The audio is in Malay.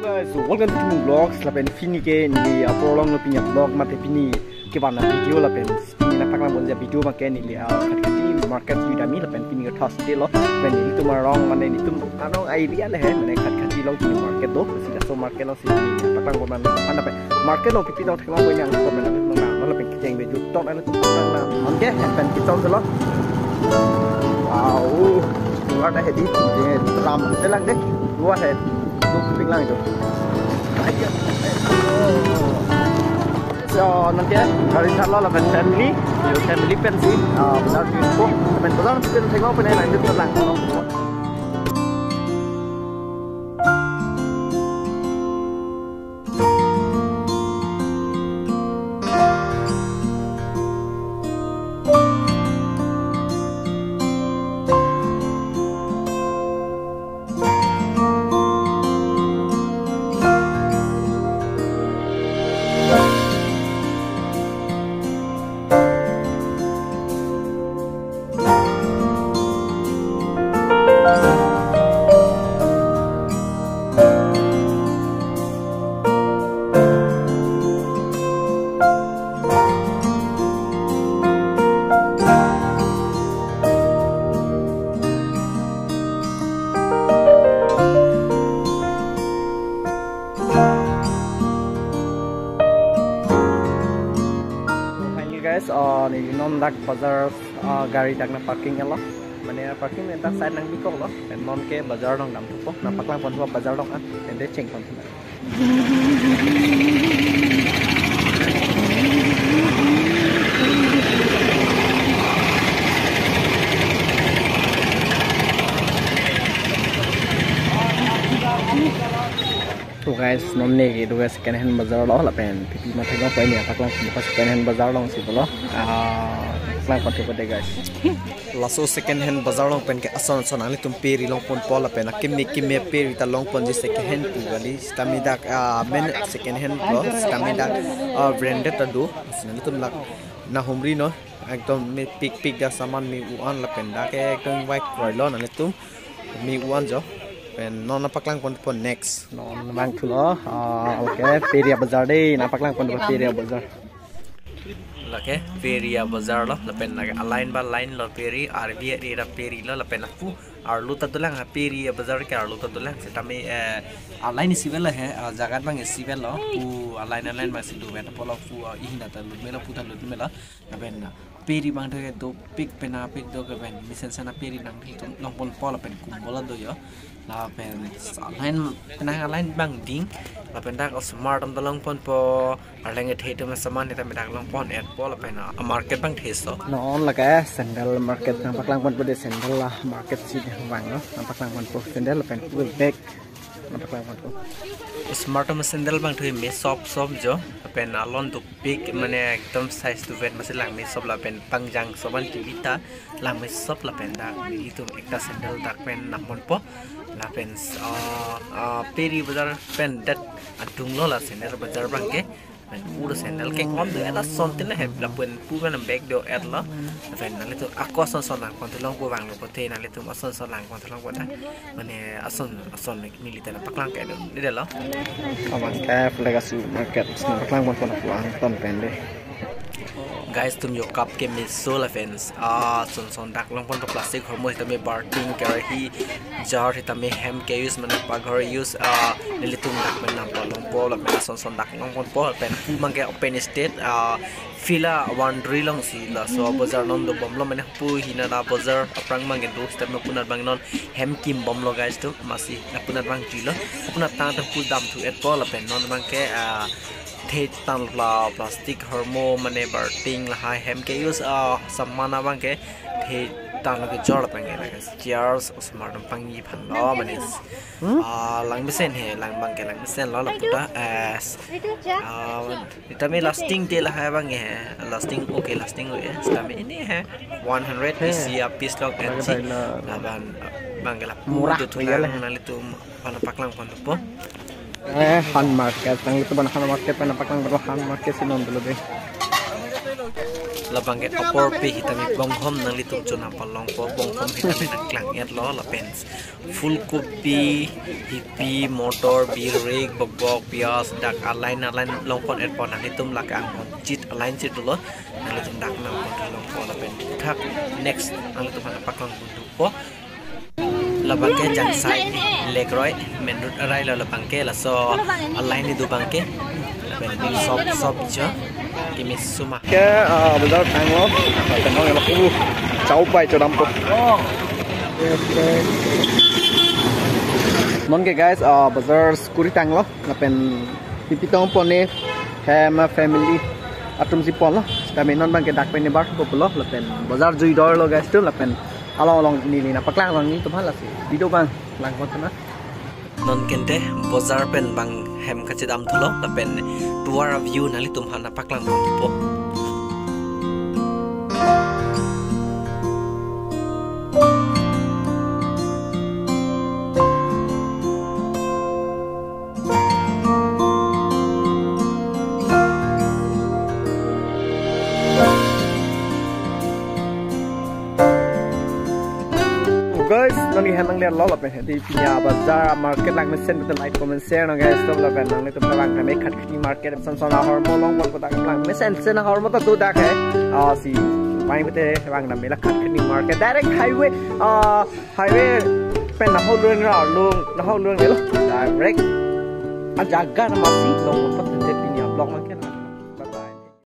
guys, welcome to Timung Vlogs. Lapen fini ke ni prolong lo punya vlog mate fini ke bana video lapen fini na paklang bonja video make ni lia khat market Udami lapen fini ke thos de lo pen ni tu marong mane ni tu anong idea le he mane khat lo ni market do sida so market lo si paklang bon mana pe market lo pipi dong thlang boy yang ko mane lo lapen ke jeng be ju tok na tu paklang na oke pen kitong lo wow luar dah hedi ram selang deh luar head kuping lang itu. So nanti ya hari Sabtu lah family pensi besar info besar mungkin tengok pengen lanjut terang. Guys, ni non dak bazar gari dak na parking lo mane parking entak side nang bikok lo dan non ke bazar dong dam tupo na paklang pon bazar dong ende cheng pon तो guys nonne ke tu guys second hand bazar lo la pen pipi ma thengok pai ni paklang pas second hand bazar long si bolo paklang pati pade guys laso second hand bazar long pen ke ason son ali tum peri long pon pola pen kimme peri ta long pon je second hand tu gali stamida men second hand bro stamida branded adu sinali tum lak na homri no ekdom me pik da saman mi uan la pen da ke ekdom white roilon ali tum mi uan jo pen non napaklang pon next non bang thulo okay peria bazar dei napaklang pon peria bazar lake peria bazar lo pen align ba line lo peri rb era peri lo pen pu ar luta tulang peria bazar ke ar luta tulang setame align sivel he jagat bang sivel lo pu align ba sidu ben polo pu ihna ta lumela puta lumela pen peri bang de do pik pena pik do ke ben misen sana peri nang long pon polo pen kumbola do yo la pen lain penang lain bang ding la pen dak smart am dalong pon po arleng the to saman eta medak long pon et po la pen market bang theso non la ka sandal market nang paklang pon de sandal lah market si bang no nang paklang pon po sandal la pen full bag nang paklang pon po smart am sandal bang thoi me shop jo pen alon to big mane ekdom size to vet mase lang me shop la pen pangjang soban tivita lang me shop la pen dak itu ekta sandal dak pen namon po la pen peri bazar pen dat adung lo la sandal bazar bang ke pen pura sandal ke kom de la sontin he la pen pura na bag do et lo pen na le to akwa son lang kon long ko wang lo ko te na le to son lang kon long ko da mane ason militer paklang ke de lo kawan ka legacy market paklang kon puang ton pen de guys tum yo kap ke miso la fans son dak long pon plastic hormoi tame barting karahi jar tame hem ke use man pa ghar use nilitum dak man nam long pol la son dak long pon pol pen mang ke open state fila wandri long si la so bazar non do bom lo man pu hina da bazar aprang mang ke do step no punar bang non hem kim bom lo guys tu masih na punar bang jilo punar ta pu dam tu et pol pen non mang ke the tan la plastic hormo mane barting la hem ke use samana bang ke the tan la ke jor bang la cheers smart pangi phan lo mane lang besen he lang bang ke lang besen lo la puta as itame lasting te la ha bang he lasting okay lasting we stame ini he 100 pc a piece log nc la bang la murah tu ya la litum pana paklang pon po Han market, ang ito ba na Han market pa napaklang bro Han market sinon dulu deh. labang ke opor pe hitami bonghom nang litum chuna palong po bonghom hitami nak klang et lo la pens fulkopi hipi motor bir reg bok pias dak alain long pon et pon nang litum lakang chit alain chit lo nang litum dak nang pon long po la pen thak next nang litum paklang po labang ke jang sai ni legroi menut arai la labang ke la so alain ni du bang ke ben sop cha kimis suma ke bazar tang lo tang lo la ku chau pai cho dam po non ke guys bazar skuri tang lo la pen pipitong po ne ham family atum si pon lo kami non bang ke dak pen ne bar ko lo la pen bazar jui dor lo guys tu la pen along ni na paklang lang ni tumhan la si video bang lang ko na non kente bazar pen bang hem kachidam thulo la pen tour view nali tumhan na paklang po guys, nani hanang lihat lo pen di punya bazar market lang mesen betul light comment share no guys to lo pen nang itu lang kami khat khini market son hormon long ko tak lang mesen sen hormon to dak hai si pai bete bang nam mela khat khini market direct highway pen na hol lung lo direct ajaga na masih long ko te punya blog market